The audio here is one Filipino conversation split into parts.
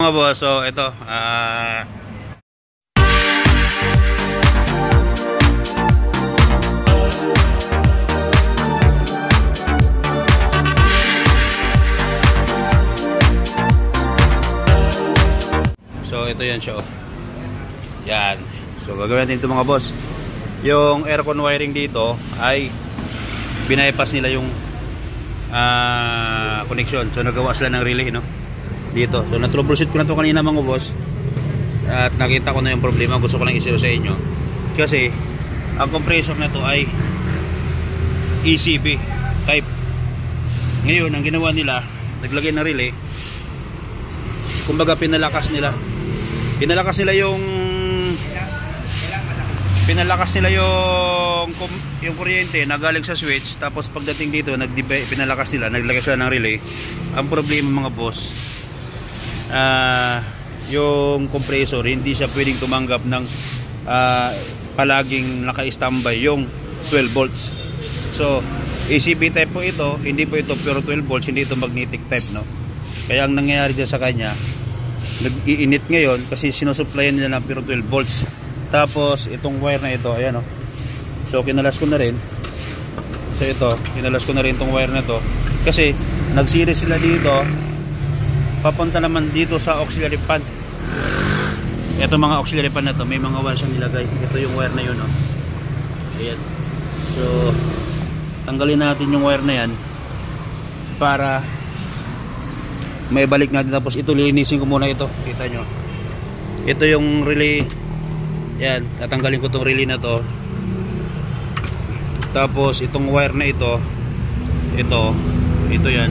Mga boss, so ito so ito yan siya. Yan. So gagawin natin ito mga boss. Yung aircon wiring dito ay binaypass nila yung connection. So nagawa sila ng relay, no? Dito. So na-troubleshoot ko na to kanina mga boss. At nakita ko na yung problema. Gusto ko lang i-share sa inyo. Kasi ang compressor na to ay ECB type. Ngayon, ang ginawa nila, naglagay ng relay. Kumbaga pinalakas nila yung kuryente na galing sa switch, tapos pagdating dito pinalakas nila, naglagay sila ng relay. Ang problema mga boss, yung compressor hindi siya pwedeng tumanggap ng palaging naka-standby yung 12 volts. So ACB type po ito, hindi po ito pure 12 volts, hindi ito magnetic type, no? Kaya ang nangyayari dyan sa kanya, nag-iinit ngayon kasi sinusupplyan nila ng pure 12 volts. Tapos itong wire na ito, ayan, oh. So kinalas ko na rin. So ito, kinalas ko na rin itong wire na to kasi nag-series sila dito papunta naman dito sa auxiliary fan. Ito mga auxiliary fan na to, may mga wire siyang nilagay. Ito yung wire na yun, oh. Ayan. So tanggalin natin yung wire na yan para may balik natin. Tapos ito lilinisin ko muna ito. Kita nyo, ito yung relay. Yan, tatanggalin ko itong relay na to. Tapos itong wire na ito yan,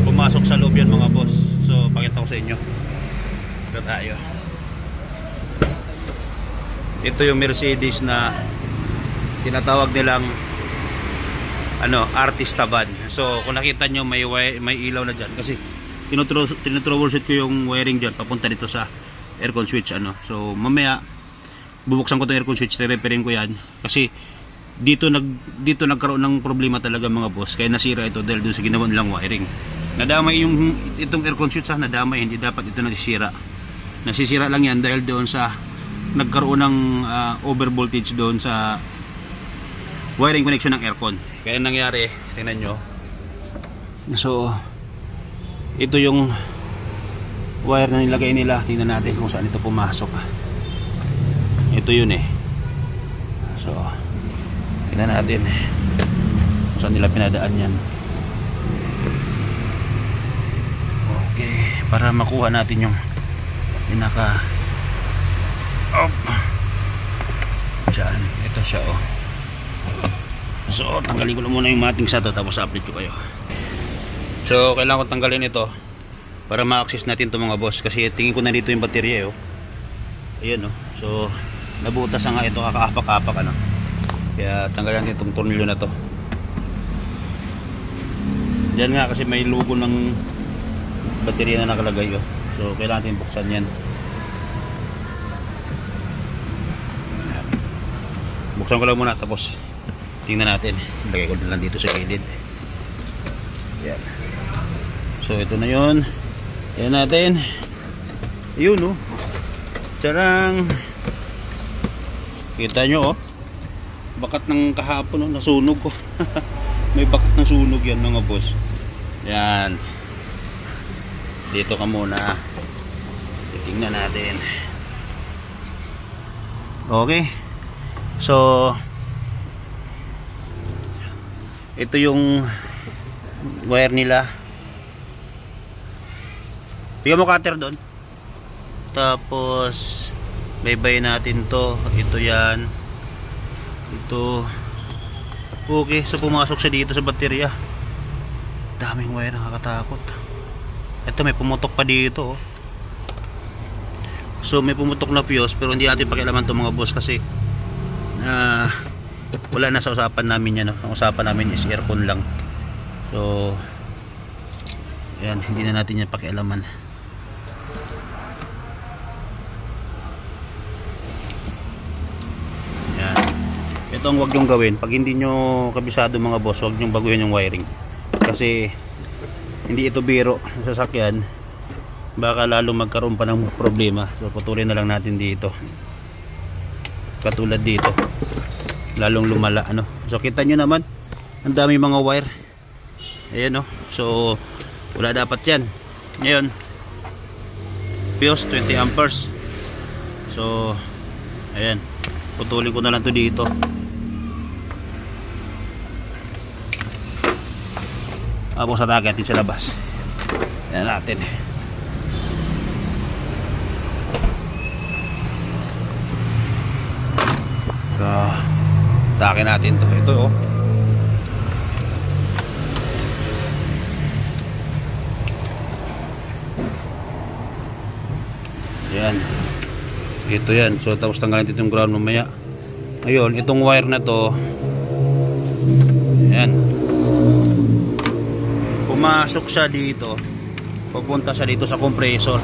pumasok sa loob yan mga boss. So pakita ko sa inyo. Ito tayo. Ito yung Mercedes na tinatawag nilang Artista van. So kung nakita nyo, may ilaw na dyan kasi tinutroubleshoot ko yung wiring dyan papunta dito sa aircon switch. So mamaya bubuksan ko itong aircon switch, repairin ko yan kasi dito nagkaroon ng problema talaga mga boss, kaya nasira ito dahil doon sa ginawa nilang wiring. Nadamay itong aircon switch, nadamay, hindi dapat ito nasisira lang yan dahil doon sa nagkaroon ng over voltage doon sa wiring connection ng aircon. Kaya nangyari, tingnan nyo. So ito yung wire na nilagay nila. Tingnan natin kung saan ito pumasok. Ito yun eh. So tingnan natin kung saan nila pinadaan yan. Okay, para makuha natin yung pinaka dyan. Ito siya, oh. So tanggalin ko muna yung mating sa to, tapos update ko kayo. So kailangan ko tanggalin ito para ma-access natin ito mga boss, kasi tingin ko na dito yung baterya, oh. Ayan, oh. So nabutas nga ito, kakaapak-apak, kaya tanggalan natin itong tornilyo na to. Diyan nga kasi may logo ng baterya na nakalagay, oh. So kailangan natin buksan yan. Buksan ko lang muna, tapos tingnan natin. Lagay ko lang dito sa gilid. Yan. So ito na yun. Yan natin. Yun, oh. Charang. Kita nyo, oh. Bakat ng kahapon, oh. Nasunog ko. May bakat ng sunog yan mga boss. Yan. Dito ka muna. Titingnan natin. Okay. So ito yung wire nila. Bigyan mo cutter doon. Tapos baybay natin to. Ito yan. Ito. Okay, so pumasok siya dito sa baterya. Daming wire, nakakatakot. Ito may pumutok pa dito, oh. So may pumutok na fuse, pero hindi natin pakialaman to mga boss kasi wala na sa usapan namin yan, no? Ang usapan namin is aircon lang. So yan, hindi na natin yan pakialaman. Yan. Ito ang wag nyong gawin. Pag hindi nyo kabisado mga boss, wag nyong baguhin yung wiring. Kasi hindi ito biro sa sasakyan. baka lalo magkaroon pa ng problema. So putulin na lang natin dito, katulad dito, lalong lumala ano. So kita nyo naman, ang dami mga wire. Ayan no. So wala dapat yan. Ngayon fuse 20 amperes. So ayan, putulin ko na lang to dito. Tapos sa target natin sa labas. Ayan natin. So takin natin to. Ito oh. Ayan. Ito yan. So tapos tanggalin natin itong ground mamaya. Ngayon itong wire na to, ayan, pumasok siya dito, pupunta siya dito sa compressor.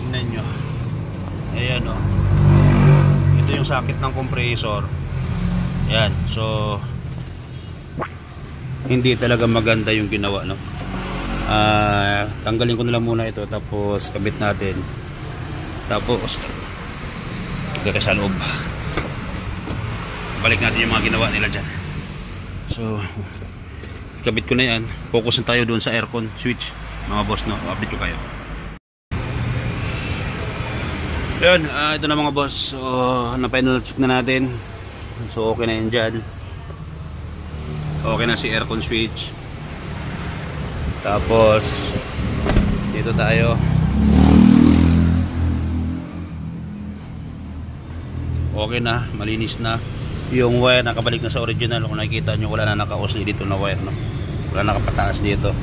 Tingnan nyo. Ayan o. Ito yung sakit ng compressor. Ayan. So hindi talaga maganda yung ginawa no. Tanggalin ko na lang muna ito, tapos kabit natin, tapos gagawin sa loob. Balik natin yung mga ginawa nila dyan. So kabit ko na yan. Focus na tayo doon sa aircon switch mga boss no. Update ko kayo. Yun, ito na mga boss. So na-final check na natin. So okay na yan dyan. Okay na si aircon switch. Tapos dito tayo. Okay na, malinis na. Yung wire nakabalik na sa original. Kung nakikita nyo, wala na naka-osli dito na wire no? Wala nakapataas dito.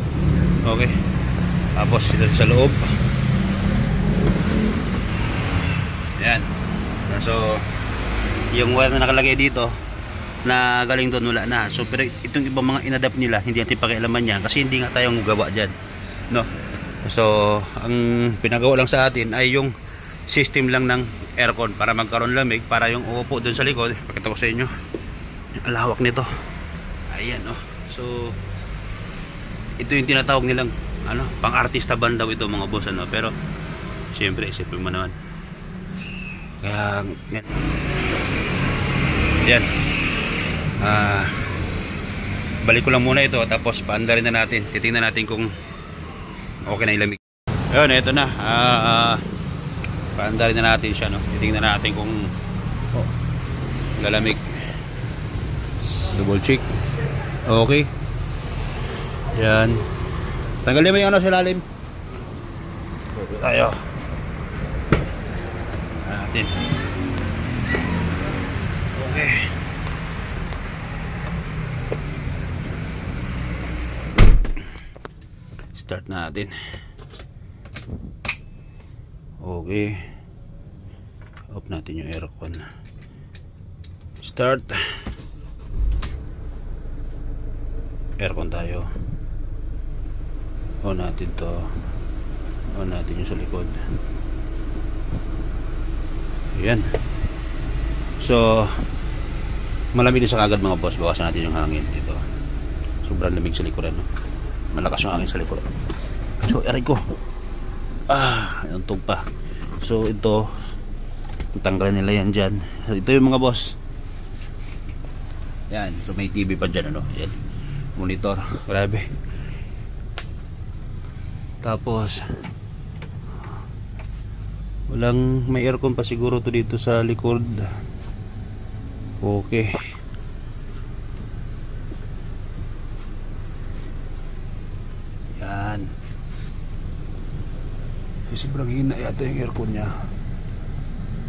Okay. Tapos dito sa loob. Ayan. So yung wire na nakalagay dito na galing doon, wala na. So pero itong ibang mga inadapt nila, hindi natin pakialaman yan kasi hindi nga tayong gawa dyan no? So ang pinagawa lang sa atin ay yung system lang ng aircon para magkaroon lamig, para yung uupo doon sa likod. Pakita ko sa inyo ang lawak nito. Ayan oh. So ito yung tinatawag nilang ano, pang artista band daw ito mga boss ano. Pero siyempre isipin mo naman, kaya yan, yan. Balik ko lang muna ito, tapos paandarin na natin, titingnan natin kung okay na ilamig. Ayun, ito na. Paandarin na natin siya no. Titingnan natin kung lalamig. Double check. Okay. Yan. Tanggalin mo yung ano sa ilalim. Okay tayo. Natin. Okay. Start natin. Okay. Off natin yung aircon. Start. Aircon tayo. On natin to. On natin yung sa likod. Ayan. So malamig din sa kagad mga boss. Bawasan natin yung hangin dito. Sobrang lamig sa likuran no? Malakas yung hangin sa likuran. So aray ko. Untog pa. So ito, tanggalin nila yan dyan. So, ito yung mga boss. Yan. So may TV pa dyan ano. Yan. Monitor. Grabe. Tapos walang, may aircon pa siguro to dito sa likod. Okay. Yan. Sobrang hina yata yung aircon niya.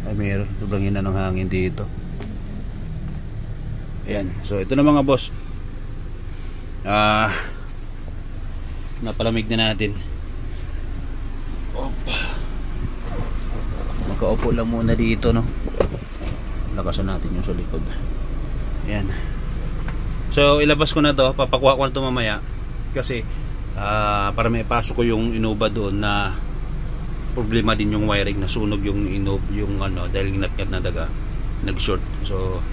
Ay meron, sobrang hina ng hangin dito. Ayan, so ito na mga boss. Napalamig na natin. Opa. Makaupo lang muna dito no. Lakasan natin yung sa likod. Ayan. So ilabas ko na to, papakuha ko na to mamaya. Kasi para may pasok ko yung Innova doon na problema din yung wiring, nasunog yung yung ano dahil ginatgat na daga, nag-short. So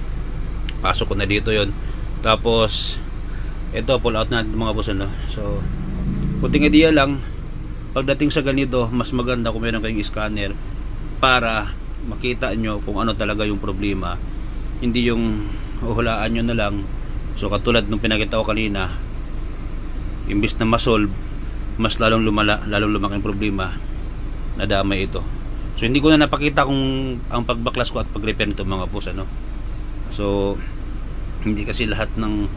pasok ko na dito yon. Tapos ito pull out natin mga boss ano. So kunting idea lang pagdating sa ganito, mas maganda kung meron kayong scanner para makita nyo kung ano talaga yung problema, hindi yung huhulaan nyo na lang. So katulad nung pinakita ko kanina, imbis na masolve, mas lalong lumala, lalong lumaki yung problema, nadamay ito. So hindi ko na napakita kung ang pagbaklas ko at pag-repair nito mga boss, ano. So hindi kasi lahat ng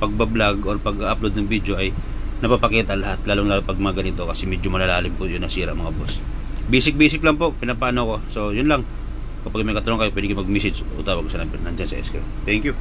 pagbablog or pag-upload ng video ay napapakita lahat, lalong lalo pag mga ganito, kasi medyo malalalim po yun nasira mga boss. Basic lang po pinapano ko. So yun lang, kapag may katanong kayo pwede kayo mag-message o tawag sa number nandyan sa screen. Thank you.